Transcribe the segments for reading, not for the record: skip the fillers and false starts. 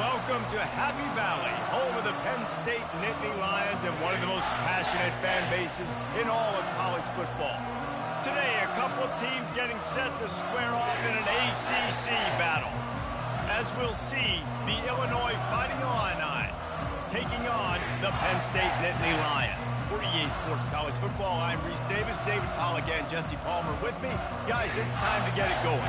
welcome to Happy Valley, home of the Penn State Nittany Lions and one of the most passionate fan bases in all of college football. Today, a couple of teams getting set to square off in an ACC battle. As we'll see, the Illinois Fighting Illini taking on the Penn State Nittany Lions. For EA Sports College Football, I'm Reese Davis, David Pollack, and Jesse Palmer with me. Guys, it's time to get it going.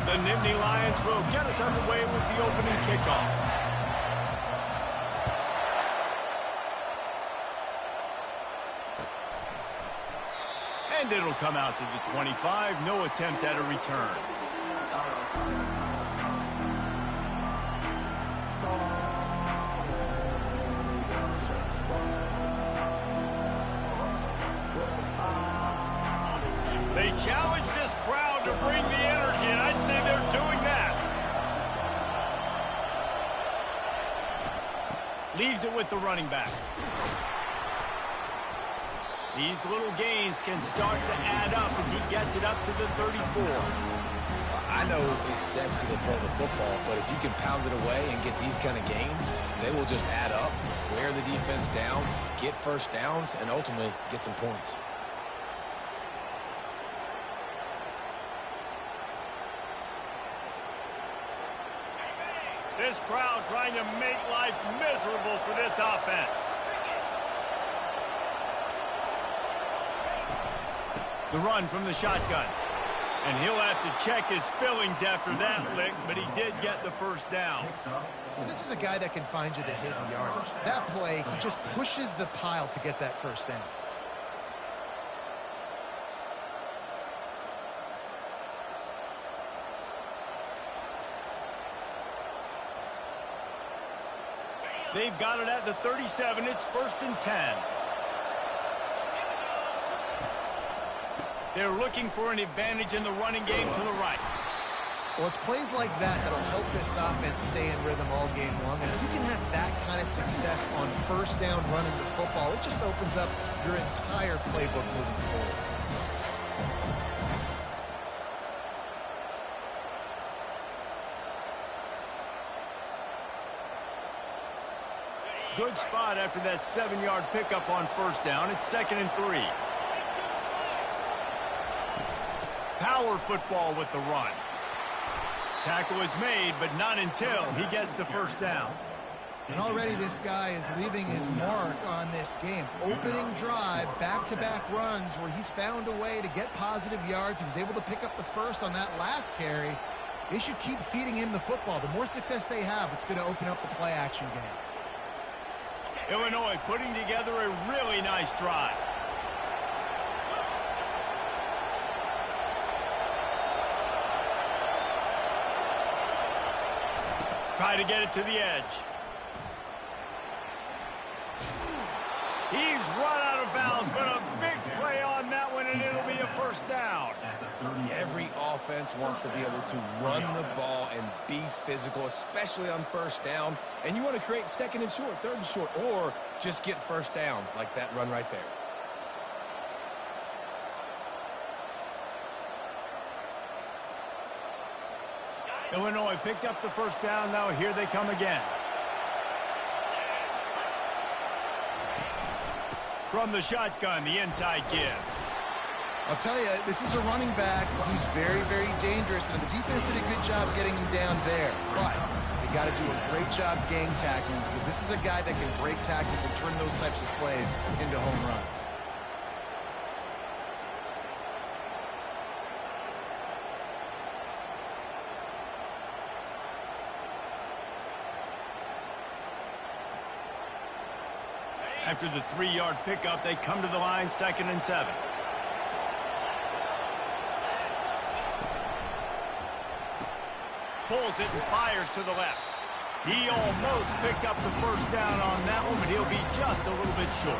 The Nittany Lions will get us underway with the opening kickoff. And it'll come out to the 25. No attempt at a return. They challenge this crowd to bring the energy, and I'd say they're doing that. Leaves it with the running back. These little gains can start to add up as he gets it up to the 34. I know it's sexy to throw the football, but if you can pound it away and get these kind of gains, they will just add up, wear the defense down, get first downs, and ultimately get some points. This crowd trying to make life miserable for this offense. The run from the shotgun. And he'll have to check his fillings after that lick, but he did get the first down. And this is a guy that can find you the hidden yardage. That play, he just pushes the pile to get that first down. They've got it at the 37. It's 1st and 10. They're looking for an advantage in the running game to the right. Well, it's plays like that that'll help this offense stay in rhythm all game long. And if you can have that kind of success on first down running the football, it just opens up your entire playbook moving forward. Good spot after that 7-yard pickup on first down. It's 2nd and 3. Power football with the run. Tackle is made, but not until he gets the first down. And already this guy is leaving his mark on this game. Opening drive, back-to-back runs where he's found a way to get positive yards. He was able to pick up the first on that last carry. They should keep feeding him the football. The more success they have, it's going to open up the play-action game. Illinois putting together a really nice drive. Try to get it to the edge. He's run out of bounds, but a big play on that one, and it'll be a first down. Every offense wants to be able to run the ball and be physical, especially on first down. And you want to create 2nd and short, 3rd and short, or just get first downs like that run right there. Illinois picked up the first down. Now here they come again. From the shotgun, the inside give. I'll tell you, this is a running back who's very, very dangerous, and the defense did a good job getting him down there. But you got to do a great job gang tackling, because this is a guy that can break tackles and turn those types of plays into home runs. After the 3-yard pickup, they come to the line, 2nd and 7. Pulls it and fires to the left. He almost picked up the first down on that one, but he'll be just a little bit short.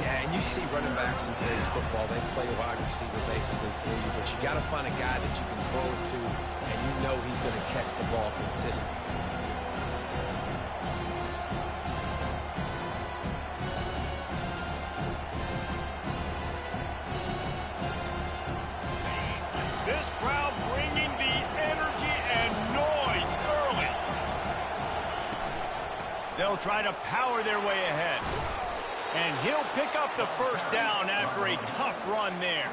Yeah, and you see running backs in today's football, they play wide receiver basically for you, but you got to find a guy that you can throw it to, and you know he's going to catch the ball consistently. This crowd bringing the energy and noise early. They'll try to power their way ahead. And he'll pick up the first down after a tough run there.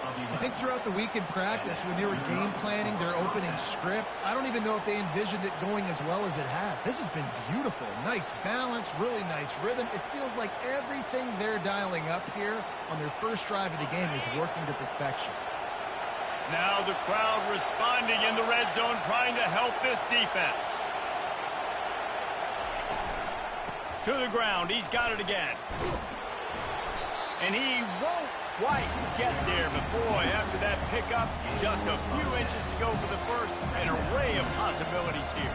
I think throughout the week in practice, when they were game planning their opening script, I don't even know if they envisioned it going as well as it has. This has been beautiful. Nice balance, really nice rhythm. It feels like everything they're dialing up here on their first drive of the game is working to perfection. Now the crowd responding in the red zone, trying to help this defense. To the ground, he's got it again. And he won't quite get there, but boy, after that pickup, just a few inches to go for the first, an array of possibilities here.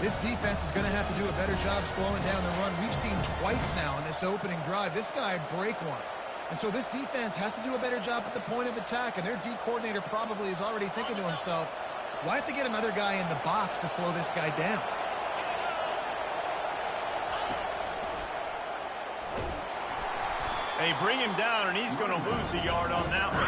This defense is going to have to do a better job slowing down the run. We've seen twice now in this opening drive this guy break one. And so this defense has to do a better job at the point of attack, and their D coordinator probably is already thinking to himself, well, I have to get another guy in the box to slow this guy down. They bring him down, and he's going to lose a yard on that one.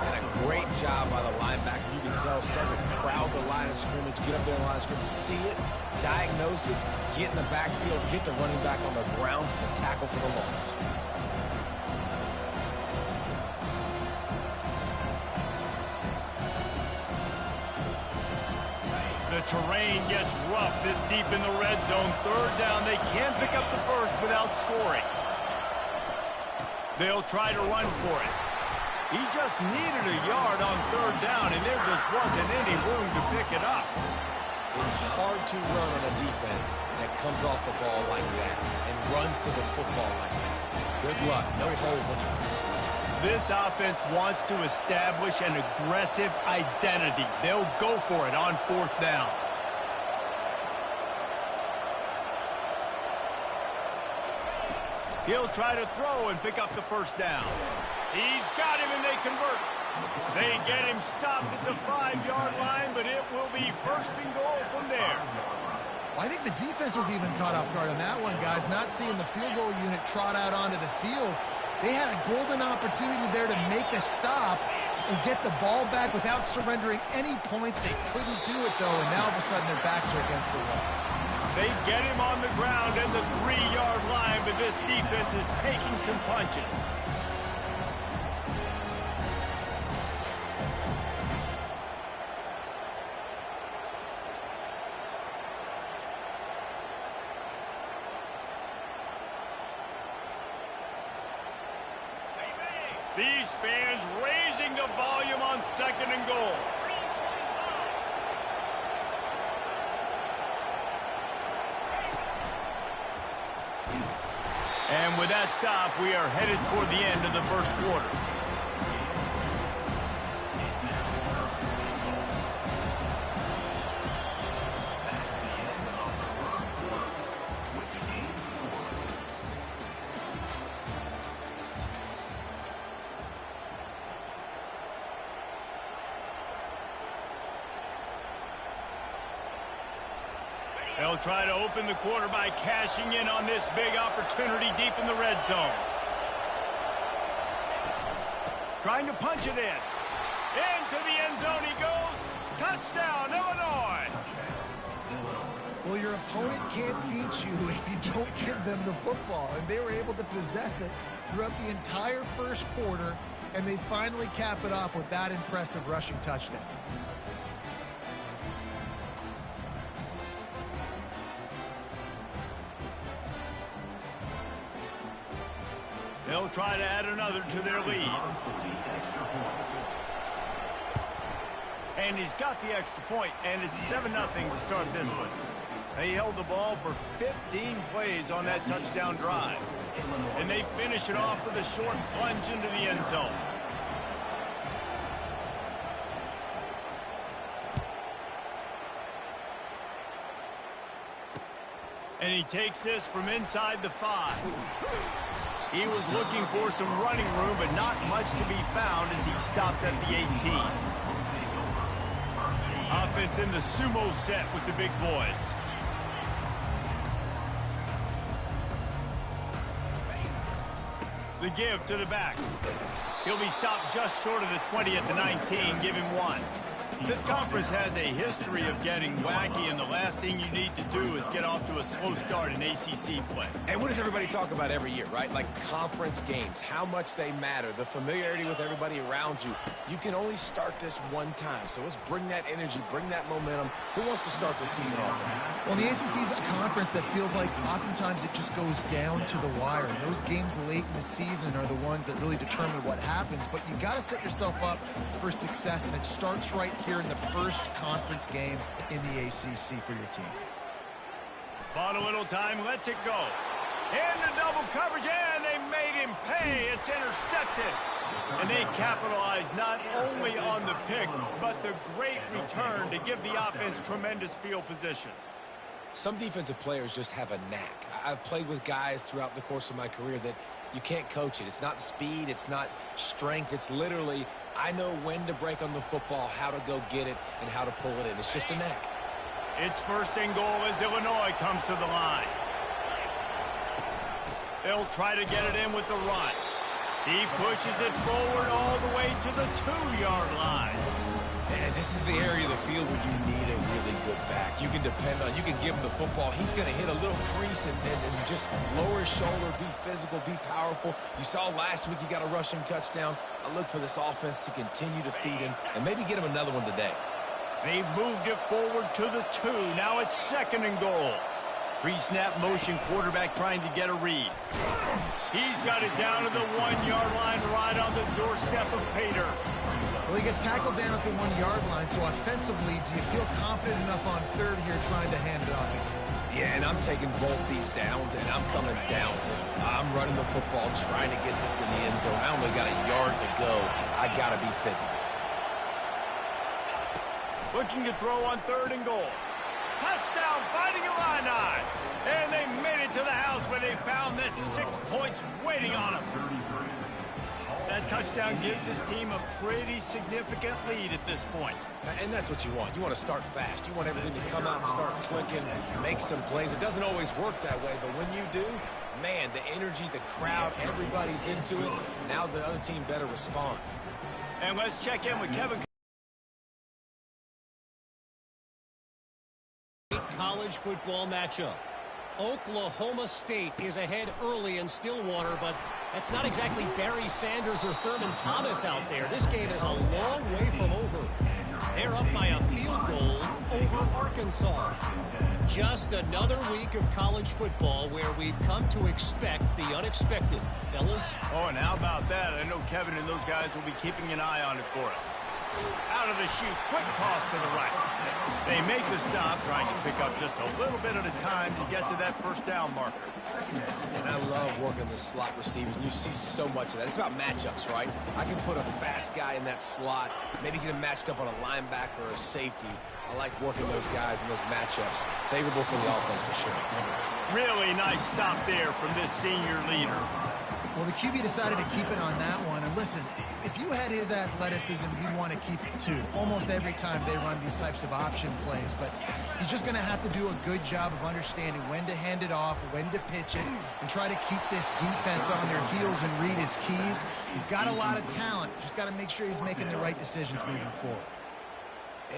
And a great job by the linebacker. You can tell, starting to crowd the line of scrimmage, get up there in the line of scrimmage, see it, diagnose it, get in the backfield, get the running back on the ground for the tackle for the loss. The terrain gets rough this deep in the red zone. Third down, they can't pick up the first without scoring. They'll try to run for it. He just needed a yard on third down, and there just wasn't any room to pick it up. It's hard to run on a defense that comes off the ball like that and runs to the football like that. Good luck. No holes anywhere. This offense wants to establish an aggressive identity. They'll go for it on fourth down. He'll try to throw and pick up the first down. He's got him, and they convert. They get him stopped at the 5-yard line, but it will be first and goal from there. I think the defense was even caught off guard on that one, guys. Not seeing the field goal unit trot out onto the field. They had a golden opportunity there to make a stop and get the ball back without surrendering any points. They couldn't do it, though, and now all of a sudden their backs are against the wall. They get him on the ground at the 3-yard line, but this defense is taking some punches. These fans raising the volume on second and goal. And with that stop, we are headed toward the end of the first quarter. They'll try to open the quarter by cashing in on this big opportunity deep in the red zone. Trying to punch it in. Into the end zone he goes. Touchdown, Illinois! Well, your opponent can't beat you if you don't give them the football. And they were able to possess it throughout the entire first quarter, and they finally cap it off with that impressive rushing touchdown. They'll try to add another to their lead. And he's got the extra point, and it's 7-0 to start this one. They held the ball for 15 plays on that touchdown drive. And they finish it off with a short plunge into the end zone. And he takes this from inside the 5. He was looking for some running room, but not much to be found as he stopped at the 18. Offense in the sumo set with the big boys. The give to the back. He'll be stopped just short of the 20 at the 19. Give him 1. This conference has a history of getting wacky, and the last thing you need to do is get off to a slow start in ACC play. And what does everybody talk about every year, right? Like conference games, how much they matter, the familiarity with everybody around you. You can only start this one time, so let's bring that energy, bring that momentum. Who wants to start the season off? Well, the ACC is a conference that feels like oftentimes it just goes down to the wire. Those games late in the season are the ones that really determine what happens, but you got to set yourself up for success, and it starts right here in the first conference game in the ACC for your team. Bought a little time, lets it go. Into double coverage, and they made him pay. It's intercepted. And they capitalized not only on the pick, but the great return to give the offense tremendous field position. Some defensive players just have a knack. I've played with guys throughout the course of my career that you can't coach it. It's not speed. It's not strength. It's literally, I know when to break on the football, how to go get it, and how to pull it in. It's just a knack. It's first and goal as Illinois comes to the line. They'll try to get it in with the run. He pushes it forward all the way to the 2-yard line. And this is the area of the field where you need a really good back. You can depend on, you can give him the football. He's going to hit a little crease and just lower his shoulder, be physical, be powerful. You saw last week he got a rushing touchdown. I look for this offense to continue to feed him and maybe get him another one today. They've moved it forward to the 2. Now it's second and goal. Pre-snap motion, quarterback trying to get a read. He's got it down to the 1-yard line right on the doorstep of Pater. Well, he gets tackled down at the 1-yard line, so offensively, do you feel confident enough on third here trying to hand it off again? Yeah, and I'm taking both these downs, and I'm coming downhill. I'm running the football, trying to get this in the end zone. I only got a yard to go. I got to be physical. Looking to throw on third and goal. Touchdown, Fighting Illini. And they made it to the house where they found that 6 points waiting on them. That touchdown gives his team a pretty significant lead at this point. And that's what you want. You want to start fast. You want everything to come out and start clicking, make some plays. It doesn't always work that way, but when you do, man, the energy, the crowd, everybody's into it. Now the other team better respond. And let's check in with Kevin. College football matchup. Oklahoma State is ahead early in Stillwater, but that's not exactly Barry Sanders or Thurman Thomas out there. This game is a long way from over. They're up by a field goal over Arkansas. Just another week of college football where we've come to expect the unexpected. Fellas? Oh, and how about that? I know Kevin and those guys will be keeping an eye on it for us. Out of the chute, quick toss to the right. They make the stop, trying to pick up just a little bit at a time to get to that first down marker. And I love working the slot receivers, and you see so much of that. It's about matchups, right? I can put a fast guy in that slot, maybe get him matched up on a linebacker or a safety. I like working those guys in those matchups. Favorable for the offense for sure. Really nice stop there from this senior leader. Well, the QB decided to keep it on that one. And listen, if you had his athleticism, you'd want to keep it too. Almost every time they run these types of option plays. But he's just going to have to do a good job of understanding when to hand it off, when to pitch it, and try to keep this defense on their heels and read his keys. He's got a lot of talent. Just got to make sure he's making the right decisions moving forward.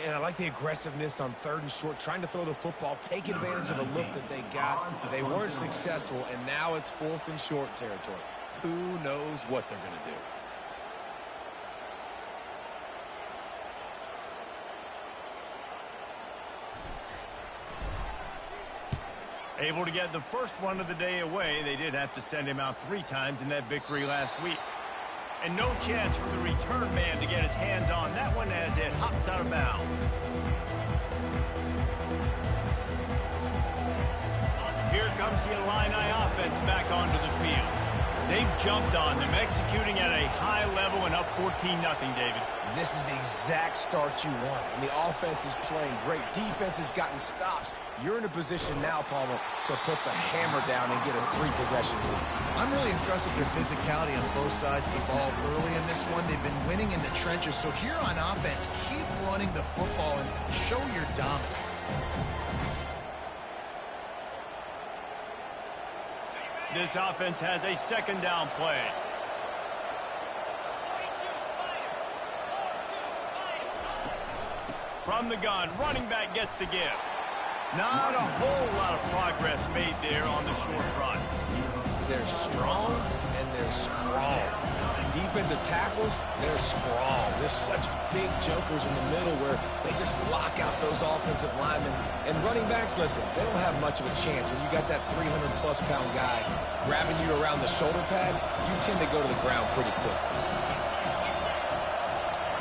And I like the aggressiveness on third and short, trying to throw the football, take advantage of a look that they got. They weren't successful, and now it's fourth and short territory. Who knows what they're going to do. Able to get the first one of the day away. They did have to send him out 3 times in that victory last week. And no chance for the return man to get his hands on that one as it hops out of bounds. Here comes the Illini offense back onto the field. They've jumped on them, executing at a high level and up 14-0, David. This is the exact start you want. And the offense is playing great. Defense has gotten stops. You're in a position now, Palmer, to put the hammer down and get a 3-possession lead. I'm really impressed with their physicality on both sides of the ball early in this one. They've been winning in the trenches. So here on offense, keep running the football and show your dominance. This offense has a second down play. From the gun, running back gets to give. Not a whole lot of progress made there on the short run. They're strong and they're strong. Defensive tackles, they're strong. There's such big jokers in the middle where they just lock out those offensive linemen. And running backs, listen, they don't have much of a chance. When you got that 300-plus pound guy grabbing you around the shoulder pad, you tend to go to the ground pretty quick.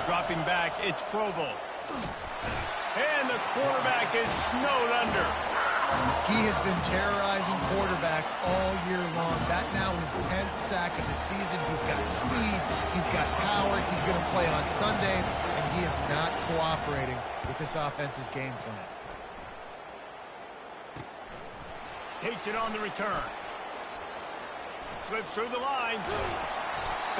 Dropping back, it's Provo. And the quarterback is snowed under. He has been terrorizing quarterbacks all year long. That now his 10th sack of the season. He's got speed. He's got power. He's going to play on Sundays, and he is not cooperating with this offense's game plan. Takes it on the return. Slips through the line.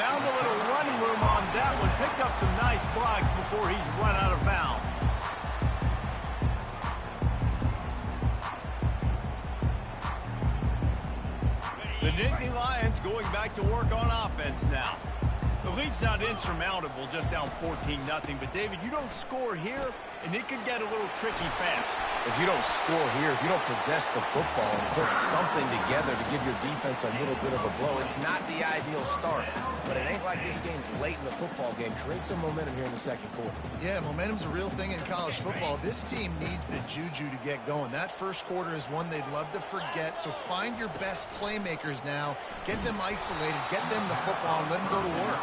Found a little running room on that one. Picked up some nice blocks before he's run out of bounds. The Nittany Lions going back to work on offense now. The lead's not insurmountable, just down 14-0. But, David, you don't score here, and it could get a little tricky fast. If you don't score here, if you don't possess the football and put something together to give your defense a little bit of a blow, it's not the ideal start. But it ain't like this game's late in the football game. Create some momentum here in the second quarter. Yeah, momentum's a real thing in college football. This team needs the juju to get going. That first quarter is one they'd love to forget. So find your best playmakers now. Get them isolated. Get them the football and let them go to work.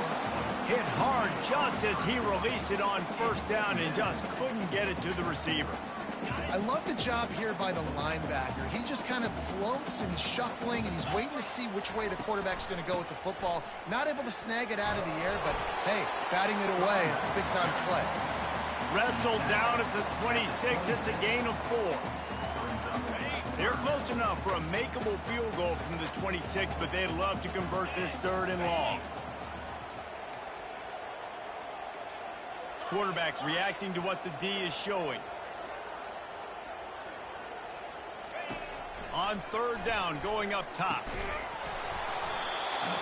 Hit hard just as he released it on first down and just couldn't get it to the receiver. I love the job here by the linebacker. He just kind of floats and he's shuffling and he's waiting to see which way the quarterback's going to go with the football. Not able to snag it out of the air, but hey, batting it away, it's a big-time play. Wrestled down at the 26. It's a gain of 4. They're close enough for a makeable field goal from the 26, but they'd love to convert this 3rd and long. Quarterback reacting to what the D is showing. On 3rd down, going up top.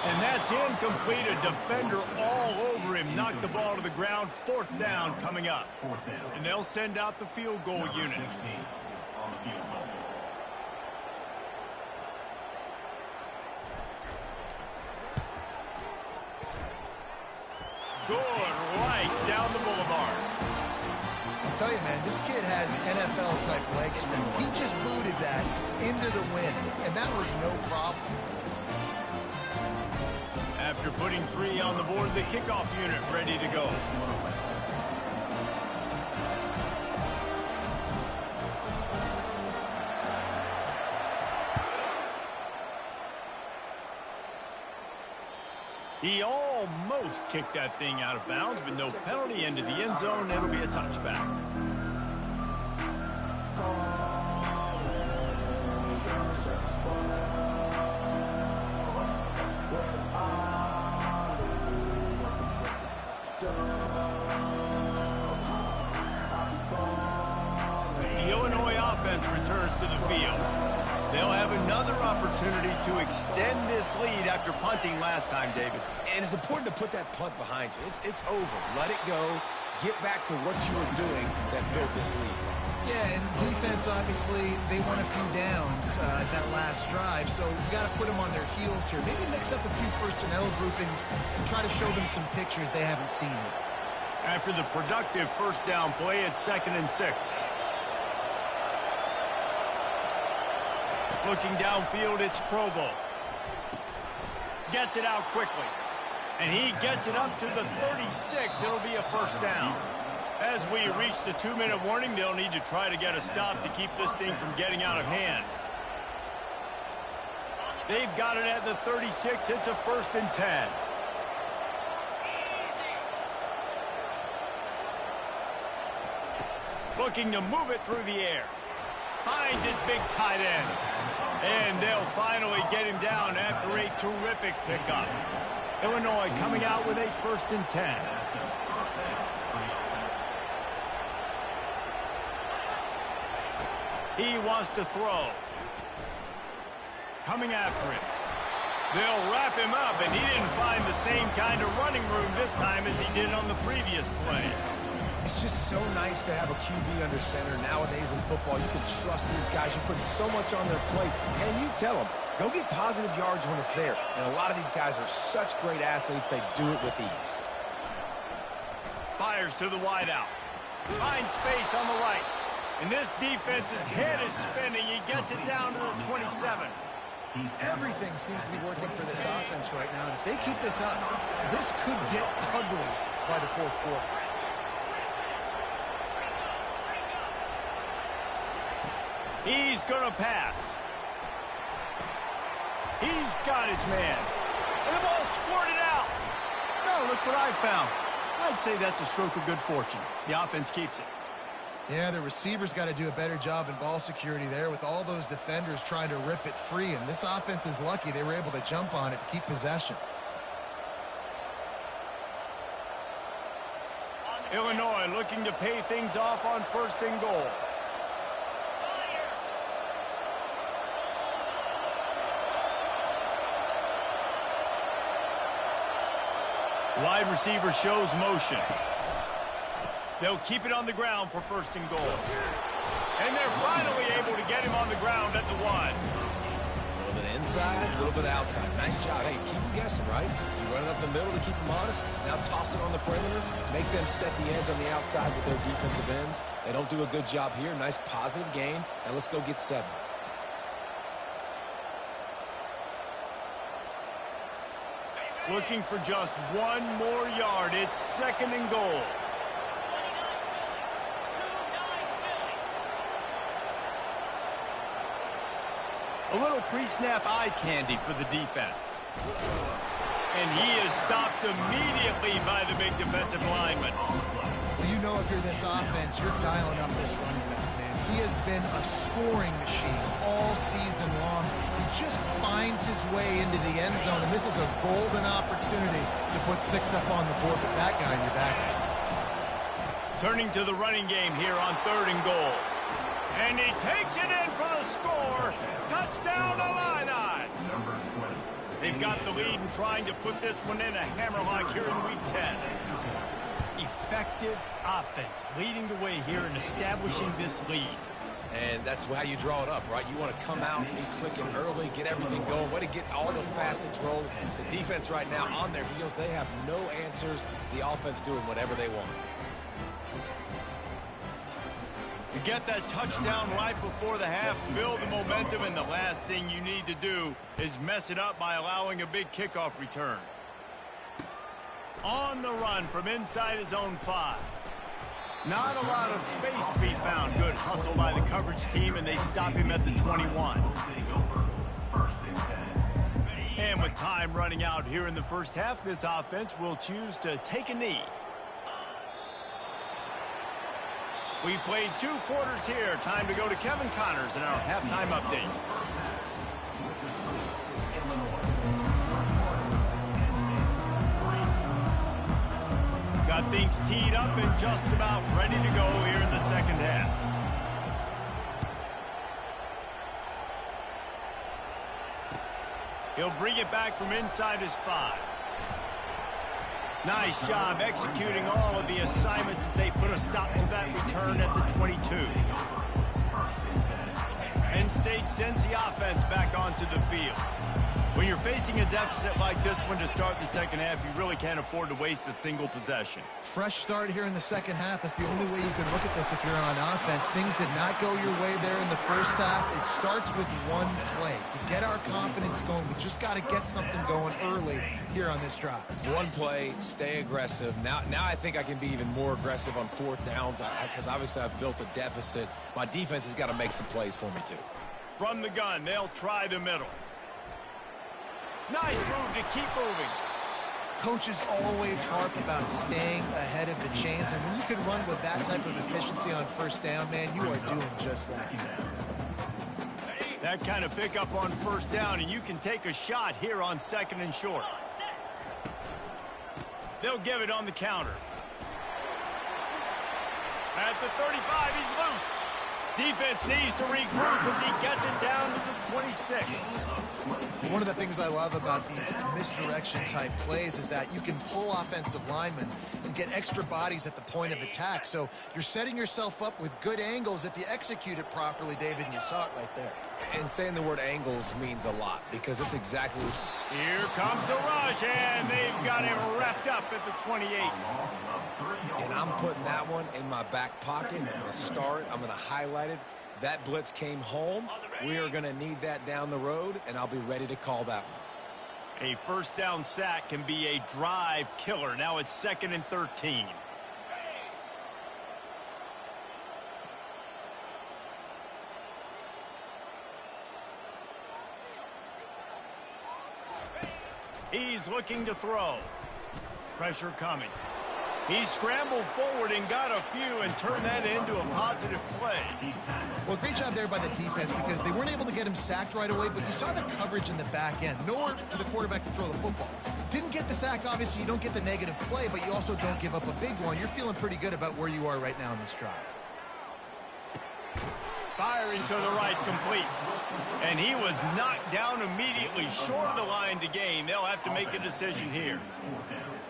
And that's incomplete. A defender all over him. Knocked the ball to the ground. 4th down coming up. And they'll send out the field goal unit. Good right down the boulevard. I'll tell you, man, this kid has NFL-type leg speed. He just booted that into the wind, and that was no problem. After putting 3 on the board, the kickoff unit ready to go. He almost kicked that thing out of bounds, but no penalty into the end zone. It'll be a touchback. The Illinois offense returns to the field. They'll have another opportunity to extend this lead after punting last time, David. And it's important to put that punt behind you. It's over. Let it go. Get back to what you were doing that built this lead. Yeah, and defense, obviously, they won a few downs that last drive, so you got to put them on their heels here. Maybe mix up a few personnel groupings and try to show them some pictures they haven't seen yet. After the productive first down play, it's 2nd and 6. Looking downfield, it's Provo. Gets it out quickly. And he gets it up to the 36. It'll be a first down. As we reach the 2-minute warning, they'll need to try to get a stop to keep this thing from getting out of hand. They've got it at the 36. It's a 1st and 10. Looking to move it through the air. Finds his big tight end. And they'll finally get him down after a terrific pickup. Illinois coming out with a 1st and 10. He wants to throw. Coming after him. They'll wrap him up, and he didn't find the same kind of running room this time as he did on the previous play. It's just so nice to have a QB under center. Nowadays in football, you can trust these guys. You put so much on their plate, and you tell them, go get positive yards when it's there. And a lot of these guys are such great athletes, they do it with ease. Fires to the wideout. Finds space on the right. And this defense's head is spinning. He gets it down to the 27. Everything seems to be working for this offense right now. And if they keep this up, this could get ugly by the 4th quarter. He's going to pass. He's got his man. And the ball squirted out. No, look what I found. I'd say that's a stroke of good fortune. The offense keeps it. Yeah, the receivers got to do a better job in ball security there with all those defenders trying to rip it free. And this offense is lucky they were able to jump on it to keep possession. Illinois looking to pay things off on 1st and goal. Wide receiver shows motion. They'll keep it on the ground for 1st and goal. And they're finally able to get him on the ground at the 1. A little bit inside, a little bit outside. Nice job. Hey, keep them guessing, right? You run it up the middle to keep them honest. Now toss it on the perimeter. Make them set the edge on the outside with their defensive ends. They don't do a good job here. Nice positive game. Now let's go get 7. Looking for just 1 more yard. It's 2nd and goal. A little pre-snap eye candy for the defense. And he is stopped immediately by the big defensive lineman. Well, you know if you're this offense, you're dialing up this running back, man. He has been a scoring machine all season long. He just finds his way into the end zone, and this is a golden opportunity to put 6 up on the board with that guy in your back. Turning to the running game here on 3rd and goal. And he takes it in for the score. Touchdown, Illini. They've got the lead and trying to put this one in a hammerlock here in Week 10. Effective offense leading the way here and establishing this lead. And that's how you draw it up, right? You want to come out, be clicking early, get everything going, way to get all the facets rolling. The defense right now on their heels, they have no answers. The offense doing whatever they want. You get that touchdown right before the half, build the momentum, and the last thing you need to do is mess it up by allowing a big kickoff return. On the run from inside his own 5. Not a lot of space to be found. Good hustle by the coverage team, and they stop him at the 21. And with time running out here in the first half, this offense will choose to take a knee. We've played 2 quarters here. Time to go to Kevin Connors in our halftime update. Got things teed up and just about ready to go here in the second half. He'll bring it back from inside his 5. Nice job executing all of the assignments as they put a stop to that return at the 22. Penn State sends the offense back onto the field. When you're facing a deficit like this one to start the second half, you really can't afford to waste a single possession. Fresh start here in the second half. That's the only way you can look at this if you're on offense. Things did not go your way there in the first half. It starts with one play. To get our confidence going, we just got to get something going early here on this drive. One play, stay aggressive. Now I think I can be even more aggressive on 4th downs because obviously I've built a deficit. My defense has got to make some plays for me too. From the gun, they'll try the middle. Nice move to keep moving. Coaches always harp about staying ahead of the chains, and when you can run with that type of efficiency on first down, man, you are doing just that. That kind of pickup on first down, and you can take a shot here on 2nd and short. They'll give it on the counter. At the 35, he's loose. Defense needs to regroup as he gets it down to the 26. One of the things I love about these misdirection type plays is that you can pull offensive linemen and get extra bodies at the point of attack. So you're setting yourself up with good angles if you execute it properly, David, and you saw it right there. And saying the word angles means a lot because it's exactly what... Here comes the rush, and they've got him wrapped up at the 28. And I'm putting that one in my back pocket. I'm going to start. I'm going to highlight it. That blitz came home. We are going to need that down the road, and I'll be ready to call that one. A first down sack can be a drive killer. Now it's 2nd and 13. He's looking to throw. Pressure coming. He scrambled forward and got a few and turned that into a positive play. Well, great job there by the defense because they weren't able to get him sacked right away, but you saw the coverage in the back end. Nowhere for the quarterback to throw the football. Didn't get the sack, obviously you don't get the negative play, but you also don't give up a big one. You're feeling pretty good about where you are right now in this drive. Firing to the right, complete. And he was knocked down immediately, short of the line to gain. They'll have to make a decision here.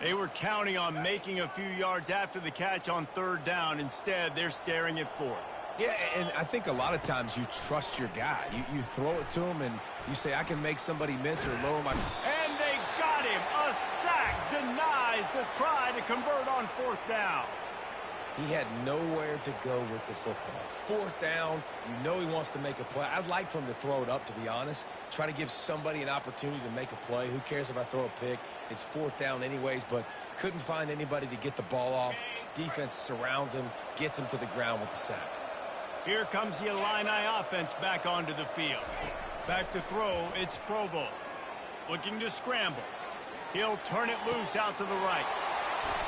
They were counting on making a few yards after the catch on 3rd down. Instead, they're staring at 4th. Yeah, and I think a lot of times you trust your guy. You throw it to him, and you say, I can make somebody miss or lower my... And they got him. A sack denies the try to convert on 4th down. He had nowhere to go with the football. 4th down, you know he wants to make a play. I'd like for him to throw it up, to be honest. Try to give somebody an opportunity to make a play. Who cares if I throw a pick? It's 4th down anyways, but couldn't find anybody to get the ball off. Defense surrounds him, gets him to the ground with the sack. Here comes the Illini offense back onto the field. Back to throw, it's Provo. Looking to scramble. He'll turn it loose out to the right.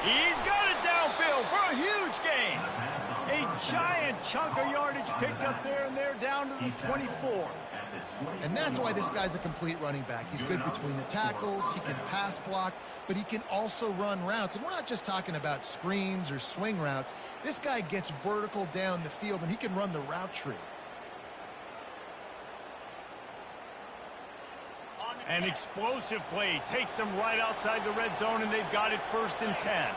He's got it downfield for a huge gain. A giant chunk of yardage picked up there, and they're down to the 24. And that's why this guy's a complete running back. He's good between the tackles, he can pass block, but he can also run routes. And we're not just talking about screens or swing routes. This guy gets vertical down the field, and he can run the route tree. An explosive play takes them right outside the red zone, and they've got it 1st and 10.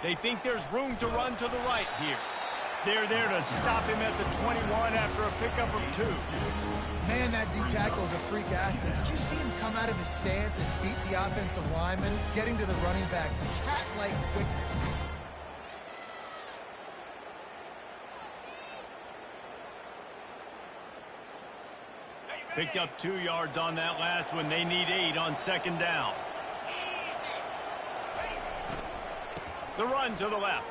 They think there's room to run to the right here. They're there to stop him at the 21 after a pickup of 2. Man, that D tackle is a freak athlete. Did you see him come out of his stance and beat the offensive lineman, getting to the running back? Cat-like quickness. Picked up 2 yards on that last one. They need 8 on 2nd down. The run to the left.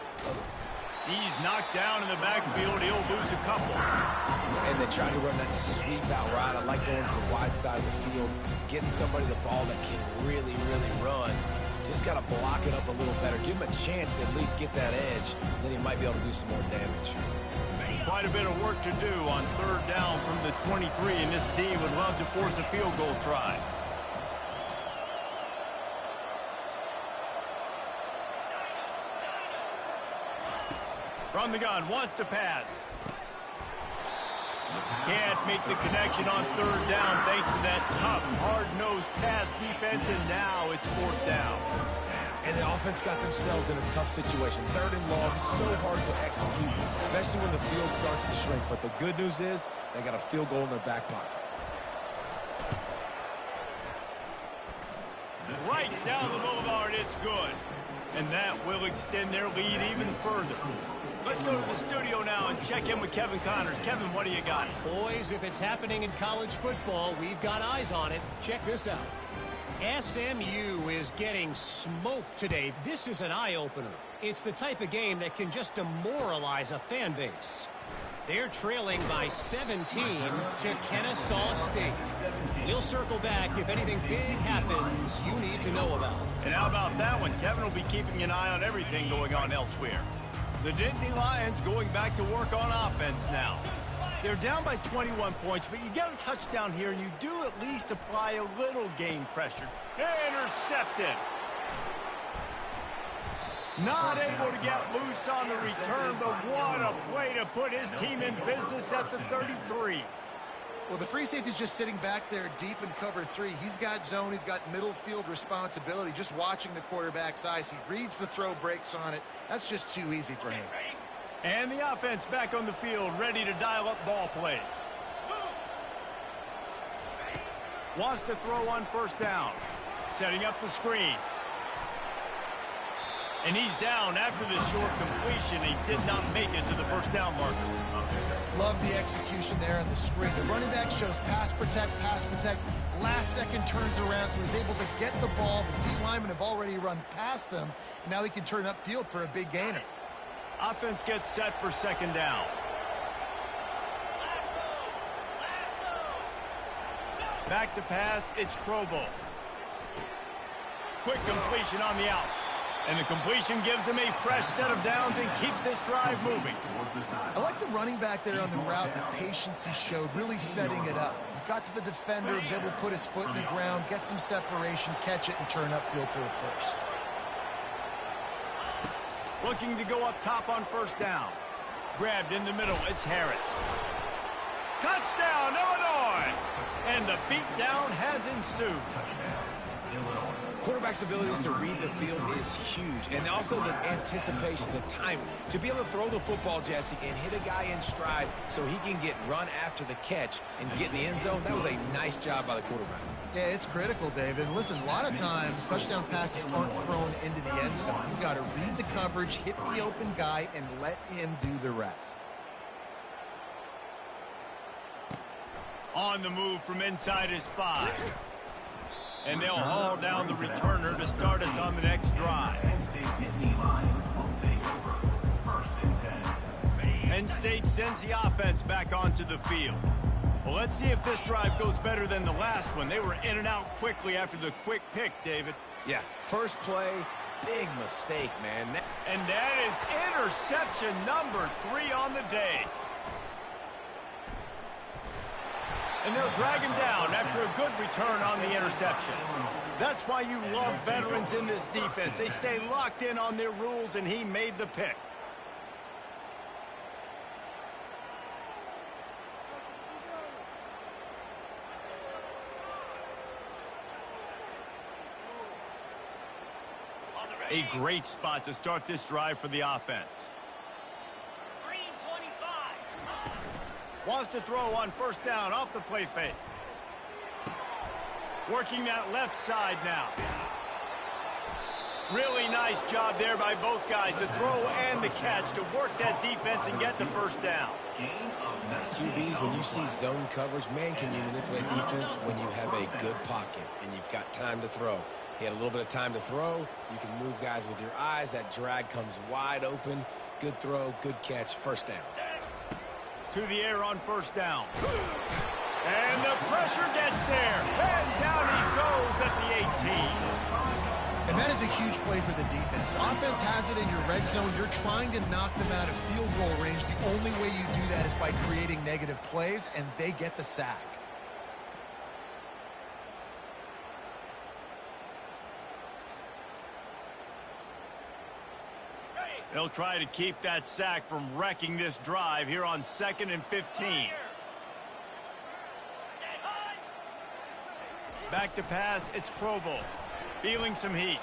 He's knocked down in the backfield. He'll lose a couple. And they try to run that sweep out right. I like going to the wide side of the field, getting somebody the ball that can really, really run. Just got to block it up a little better. Give him a chance to at least get that edge. Then he might be able to do some more damage. Quite a bit of work to do on 3rd down from the 23, and this D would love to force a field goal try. From the gun, wants to pass. Can't make the connection on 3rd down thanks to that tough, hard-nosed pass defense, and now it's 4th down. And the offense got themselves in a tough situation. 3rd and long, so hard to execute, especially when the field starts to shrink. But the good news is they got a field goal in their back pocket. Right down the boulevard, it's good. And that will extend their lead even further. Let's go to the studio now and check in with Kevin Connors. Kevin, what do you got? Boys, if it's happening in college football, we've got eyes on it. Check this out. SMU is getting smoked today. This is an eye-opener. It's the type of game that can just demoralize a fan base. They're trailing by 17 to Kennesaw State. We'll circle back if anything big happens you need to know about. And how about that one? Kevin will be keeping an eye on everything going on elsewhere. The Nittany Lions going back to work on offense now. They're down by 21 points, but you get a touchdown here, and you do at least apply a little game pressure. Intercepted. Not able to get loose on the return, but what a play to put his team in business at the 33. Well, the free safety's just sitting back there deep in cover 3. He's got zone. He's got middle field responsibility. Just watching the quarterback's eyes. He reads the throw, breaks on it. That's just too easy for him. And the offense back on the field, ready to dial up ball plays. Wants to throw on first down. Setting up the screen. And he's down after the short completion. He did not make it to the first down marker. Love the execution there on the screen. The running back shows pass protect, last second turns around, so he's able to get the ball. The D linemen have already run past him. Now he can turn upfield for a big gainer. Offense gets set for second down. Back to pass, it's Provo. Quick completion on the out. And the completion gives him a fresh set of downs and keeps this drive moving. I like the running back there on the route, the patience he showed, really setting it up. He got to the defender, was able to put his foot in the ground, get some separation, catch it, and turn upfield for the first. Looking to go up top on first down. Grabbed in the middle, it's Harris. Touchdown, Illinois! And the beatdown has ensued. Quarterback's abilities to read the field is huge, and also the anticipation, the timing. To be able to throw the football, Jesse, and hit a guy in stride so he can get run after the catch and get in the end zone, that was a nice job by the quarterback. Yeah, it's critical, David. Listen, a lot of times touchdown passes aren't thrown into the end zone. You've got to read the coverage, hit the open guy, and let him do the rest. On the move from inside his 5. And they'll haul down the returner to start us on the next drive. Penn State sends the offense back onto the field. Well, let's see if this drive goes better than the last one. They were in and out quickly after the quick pick, David. Yeah, first play, big mistake, man. And that is interception number 3 on the day. And they'll drag him down after a good return on the interception. That's why you love veterans in this defense. They stay locked in on their rules, and he made the pick. A great spot to start this drive for the offense. Wants to throw on first down off the play fake. Working that left side now. Really nice job there by both guys to throw and the catch to work that defense and get the first down. QBs, when you see zone coverage, man, can you manipulate defense when you have a good pocket and you've got time to throw. He had a little bit of time to throw. You can move guys with your eyes. That drag comes wide open. Good throw, good catch, first down. To the air on first down. And the pressure gets there. And down he goes at the 18. And that is a huge play for the defense. Offense has it in your red zone. You're trying to knock them out of field goal range. The only way you do that is by creating negative plays, and they get the sack. They'll try to keep that sack from wrecking this drive here on 2nd and 15. Back to pass, it's Provo. Feeling some heat.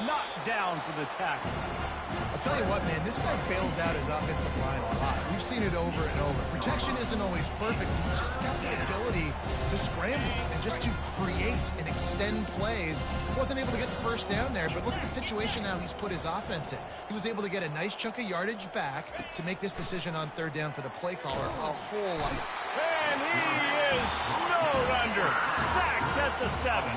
Knocked down for the tackle. I'll tell you what, man, this guy bails out his offensive line a lot. We've seen it over and over. Protection isn't always perfect. He's just got the ability to scramble and just to create and extend plays. He wasn't able to get the first down there, but look at the situation now he's put his offense in. He was able to get a nice chunk of yardage back to make this decision on third down for the play caller a whole lot. And he is snowed under. Sacked at the 7.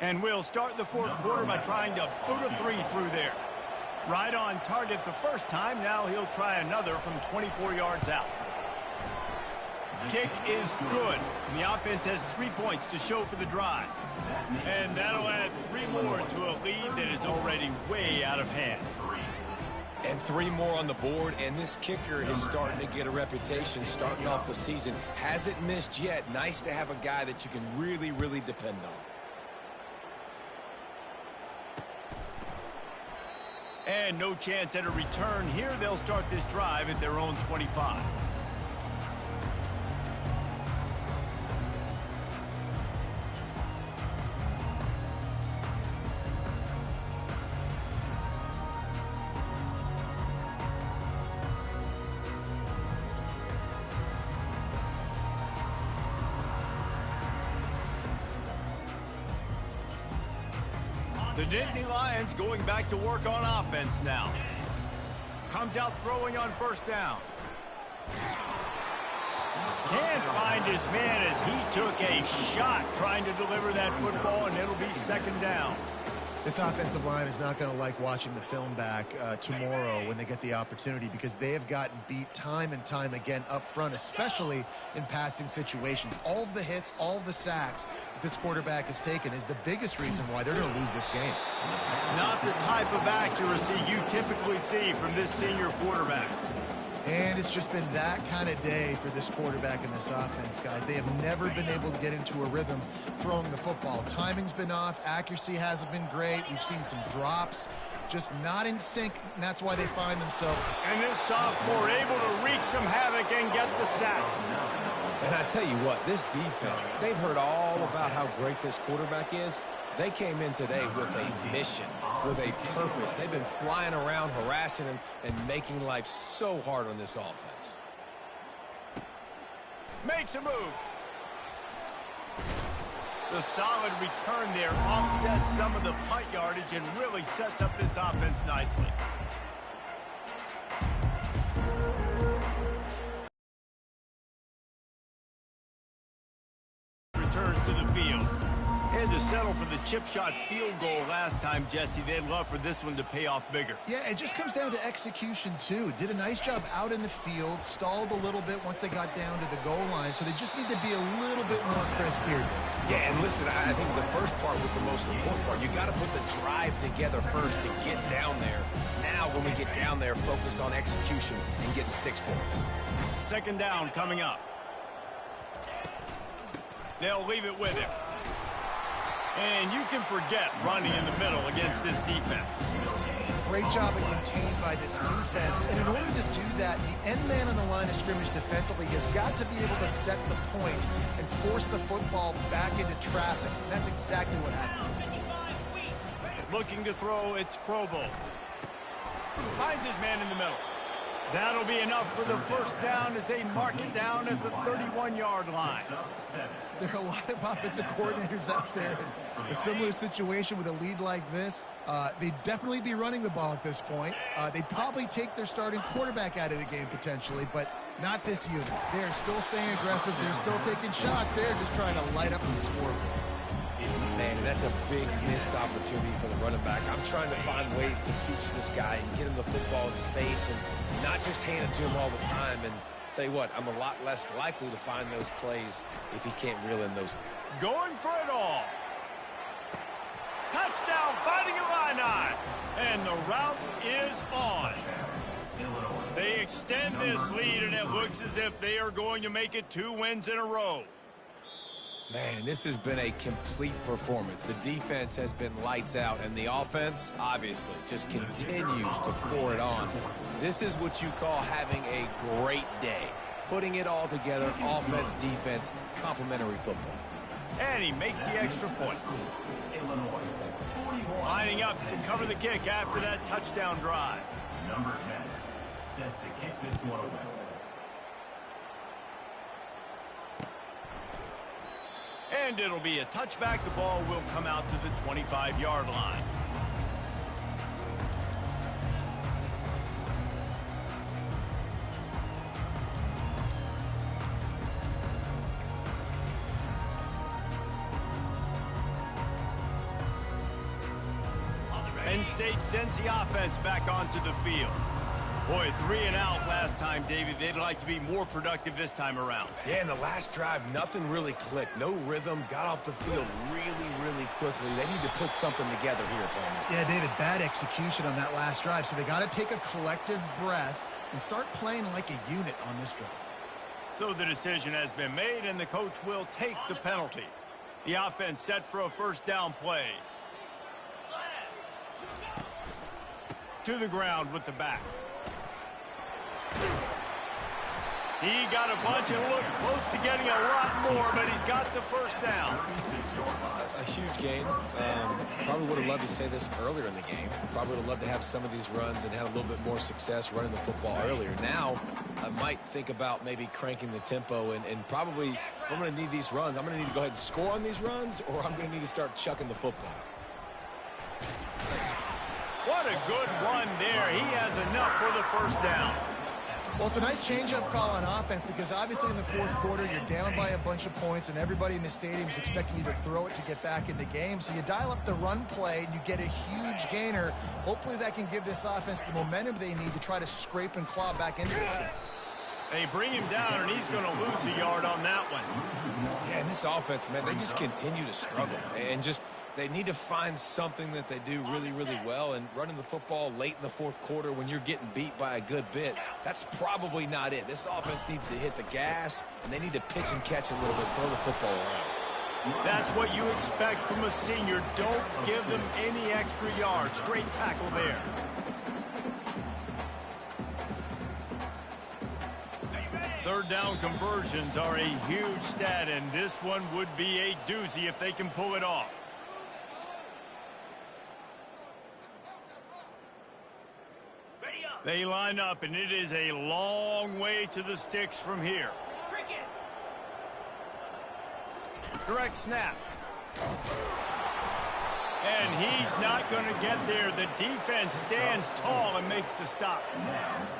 And we'll start the fourth quarter by trying to boot a three through there. Right on target the first time. Now he'll try another from 24 yards out. Kick is good. The offense has 3 points to show for the drive. And that'll add 3 more to a lead that is already way out of hand. And 3 more on the board, and this kicker is starting to get a reputation starting off the season. Hasn't missed yet. Nice to have a guy that you can really, really depend on. And no chance at a return here. They'll start this drive at their own 25. The Nittany Lions going back to work on offense now. Comes out throwing on first down. Can't find his man as he took a shot trying to deliver that football, and it'll be second down. This offensive line is not going to like watching the film back tomorrow when they get the opportunity, because they have gotten beat time and time again up front, especially in passing situations. All of the hits, all of the sacks that this quarterback has taken is the biggest reason why they're going to lose this game. Not the type of accuracy you typically see from this senior quarterback. And it's just been that kind of day for this quarterback and this offense, guys. They have never been able to get into a rhythm throwing the football. Timing's been off. Accuracy hasn't been great. We've seen some drops. Just not in sync, and that's why they find themselves. And this sophomore able to wreak some havoc and get the sack. And I tell you what, this defense, they've heard all about how great this quarterback is. They came in today with a mission, with a purpose. They've been flying around, harassing him, and making life so hard on this offense. Makes a move. The solid return there offsets some of the punt yardage and really sets up this offense nicely. Returns to the field. Had to settle for the chip shot field goal last time, Jesse. They'd love for this one to pay off bigger. Yeah, it just comes down to execution, too. Did a nice job out in the field, stalled a little bit once they got down to the goal line, so they just need to be a little bit more crisp here. Yeah, and listen, I think the first part was the most important part. You got to put the drive together first to get down there. Now, when we get down there, focus on execution and getting 6 points. Second down coming up. They'll leave it with him. And you can forget running in the middle against this defense. Great job of contained by this defense. And in order to do that, the end man on the line of scrimmage defensively has got to be able to set the point and force the football back into traffic. And that's exactly what happened. Looking to throw, it's Provo. Finds his man in the middle. That'll be enough for the first down as they mark it down at the 31-yard line. There are a lot of offensive coordinators out there in a similar situation with a lead like this. They'd definitely be running the ball at this point. They'd probably take their starting quarterback out of the game potentially, but not this unit. They're still staying aggressive. They're still taking shots. They're just trying to light up the score. Man, and that's a big missed opportunity for the running back. I'm trying to find ways to feature this guy and get him the football in space and not just hand it to him all the time. And tell you what, I'm a lot less likely to find those plays if he can't reel in those. Going for it all. Touchdown, fighting Illini. And the route is on. They extend this lead, and it looks as if they are going to make it 2 wins in a row. Man, this has been a complete performance. The defense has been lights out, and the offense, obviously, just continues to pour it on. This is what you call having a great day. Putting it all together, offense, defense, complementary football. And he makes the extra point. Lining up to cover the kick after that touchdown drive. Number 10, set to kick this one away. And it'll be a touchback. The ball will come out to the 25-yard line. State sends the offense back onto the field. Boy, 3 and out last time, David. They'd like to be more productive this time around. Yeah, in the last drive, nothing really clicked. No rhythm, got off the field really quickly. They need to put something together here, Palmer. Yeah, David, bad execution on that last drive. So they got to take a collective breath and start playing like a unit on this drive. So the decision has been made, and the coach will take the penalty. The offense set for a first down play. To the ground with the back. He got a bunch and looked close to getting a lot more, but he's got the first down. A huge game. Probably would have loved to say this earlier in the game. Probably would have loved to have some of these runs and had a little bit more success running the football earlier. Now, I might think about maybe cranking the tempo and probably, if I'm going to need these runs, I'm going to need to go ahead and score on these runs, or I'm going to need to start chucking the football. What a good run there. He has enough for the first down. Well, it's a nice change-up call on offense because obviously in the fourth quarter, you're down by a bunch of points and everybody in the stadium is expecting you to throw it to get back in the game. So you dial up the run play and you get a huge gainer. Hopefully that can give this offense the momentum they need to try to scrape and claw back into this thing. They bring him down, and he's going to lose a yard on that one. Yeah, and this offense, man, they just continue to struggle. And just, they need to find something that they do really well. And running the football late in the fourth quarter when you're getting beat by a good bit, that's probably not it. This offense needs to hit the gas, and they need to pitch and catch a little bit, throw the football around. That's what you expect from a senior. Don't give them any extra yards. Great tackle there. Third down conversions are a huge stat, and this one would be a doozy if they can pull it off. They line up, and it is a long way to the sticks from here. Direct snap. And he's not going to get there. The defense stands tall and makes the stop.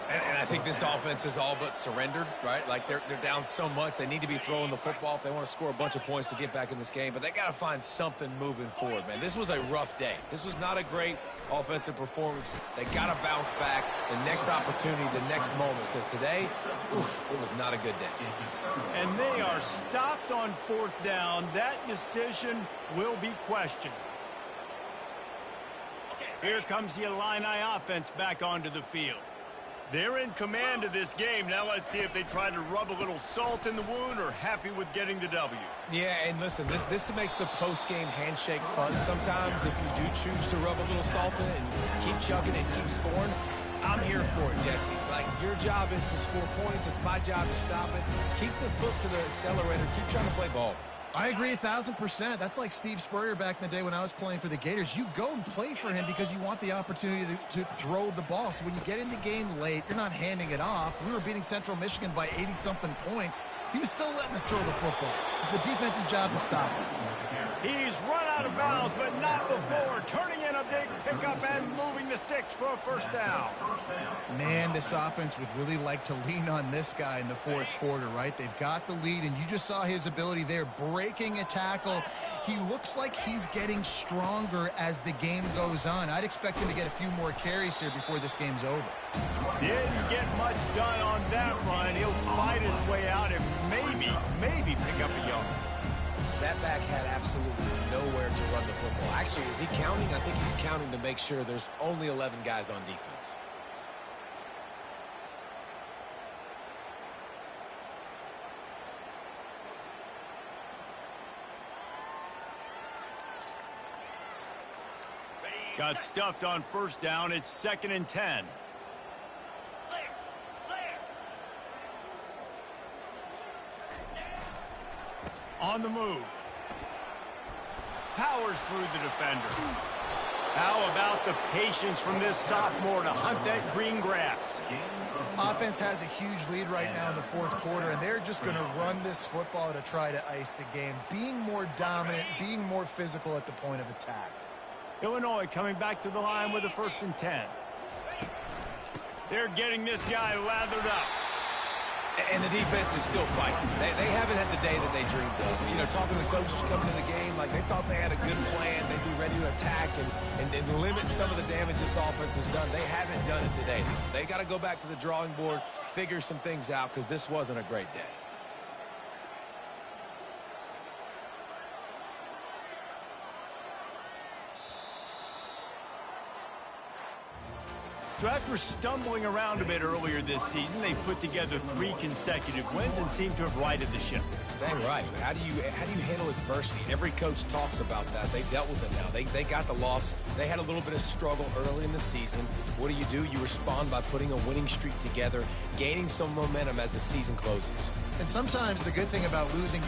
And I think this offense is all but surrendered, right? Like they're down so much. They need to be throwing the football if they want to score a bunch of points to get back in this game. But they got to find something moving forward, man. This was a rough day. This was not a great offensive performance. They got to bounce back the next opportunity, the next moment. Because today, oof, it was not a good day. And they are stopped on fourth down. That decision will be questioned. Here comes the Illini offense back onto the field. They're in command of this game. Now let's see if they try to rub a little salt in the wound or happy with getting the W. Yeah, and listen, this makes the post-game handshake fun sometimes if you do choose to rub a little salt in it and keep chugging and keep scoring. I'm here for it, Jesse. Like, your job is to score points. It's my job to stop it. Keep the foot to the accelerator. Keep trying to play ball. I agree 1,000%. That's like Steve Spurrier back in the day when I was playing for the Gators. You go and play for him because you want the opportunity to throw the ball. So when you get in the game late, you're not handing it off. We were beating Central Michigan by 80-something points. He was still letting us throw the football. It's the defense's job to stop it. He's run out of bounds, but not before. Turning in a big pickup and moving the sticks for a first down. Man, this offense would really like to lean on this guy in the fourth quarter, right? They've got the lead, and you just saw his ability there, breaking a tackle. He looks like he's getting stronger as the game goes on. I'd expect him to get a few more carries here before this game's over. Didn't get much done on that run. He'll fight his way out and maybe pick up a yard. That back had absolutely nowhere to run the football. Actually, is he counting? I think he's counting to make sure there's only 11 guys on defense. Got stuffed on first down. It's 2nd and 10. On the move. Powers through the defender. How about the patience from this sophomore to hunt that green grass? Offense has a huge lead right now in the fourth quarter, and they're just going to run this football to try to ice the game. Being more dominant, being more physical at the point of attack. Illinois coming back to the line with a 1st and 10. They're getting this guy lathered up. And the defense is still fighting. They haven't had the day that they dreamed of. You know, talking to the coaches coming to the game, like they thought they had a good plan. They'd be ready to attack and limit some of the damage this offense has done. They haven't done it today. They got to go back to the drawing board, figure some things out, because this wasn't a great day. So after stumbling around a bit earlier this season, they put together 3 consecutive wins and seem to have righted the ship. Dang right. How do you handle adversity? Every coach talks about that. They dealt with it now. They got the loss. They had a little bit of struggle early in the season. What do? You respond by putting a winning streak together, gaining some momentum as the season closes. And sometimes the good thing about losing games